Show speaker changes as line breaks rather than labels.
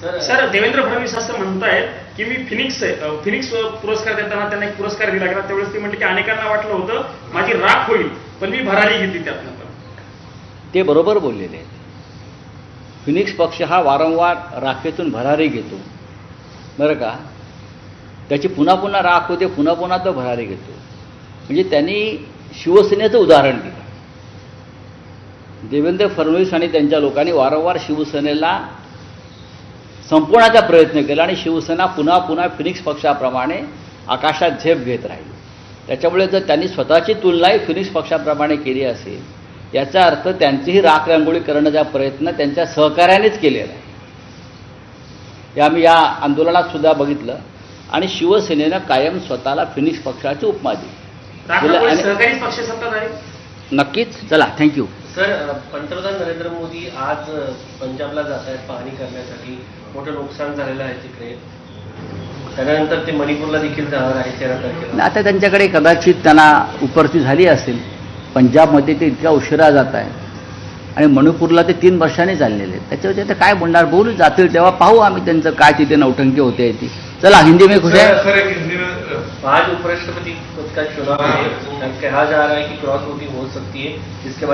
Sir Devendra Fadnavis असं म्हणतायत की मी फिनिक्स पुरस्कार देताना त्यांना एक पुरस्कार दिला गेला, त्यावेळेस ते म्हटले की अनेकांना वाटलं होतं माझी राख होईल, पण मी भरारी घेतली त्यातनं.
ते बरोबर बोललेले आहेत. फिनिक्स पक्ष हा वारंवार राखेतून भरारी घेतो बरं का, त्याची पुन्हा पुन्हा राख होते, पुन्हा पुन्हा तो भरारी घेतो. म्हणजे त्यांनी शिवसेनेचं उदाहरण दिलं. देवेंद्र फडणवीस आणि त्यांच्या लोकांनी वारंवार शिवसेनेला संपवण्याचा प्रयत्न केला आणि शिवसेना पुन्हा पुन्हा फिनिक्स पक्षाप्रमाणे आकाशात झेप घेत राहिली. त्याच्यामुळे जर त्यांनी स्वतःची तुलनाही फिनिक्स पक्षाप्रमाणे केली असेल, याचा अर्थ त्यांचीही राख रांगोळी करण्याचा प्रयत्न त्यांच्या सहकार्यानेच केलेला आहे. हे आम्ही या आंदोलनात सुद्धा बघितलं. आणि शिवसेनेनं कायम स्वतःला फिनिक्स पक्षाची उपमा दिली.
सहकारी पक्ष सत्ताधारी
नक्कीच. चला, थँक्यू.
सर, पंतप्रधान नरेंद्र मोदी आज पंजाबला जात आहेत पाहणी करण्यासाठी. मोठं नुकसान झालेलं आहे तिकडे. त्यानंतर ते मणिपूरला देखील जाणार आहे 13 तारखेला.
आता त्यांच्याकडे कदाचित त्यांना उपरती झाली असेल. पंजाबमध्ये ते इतक्या उशिरा जात आहे आणि मणिपूरला ते 3 वर्षांनी चाललेले आहेत. त्याच्यावर ते काय बोलणार, बोलू जातील तेव्हा पाहू आम्ही त्यांचं काय तिथे नौटंकी होते ती. चला, हिंदी में खुश है.
आज उपराष्ट्रपति पद का चुनाव है, कहा जा रहा है कि क्रॉस वोटिंग हो सकती है, जिसके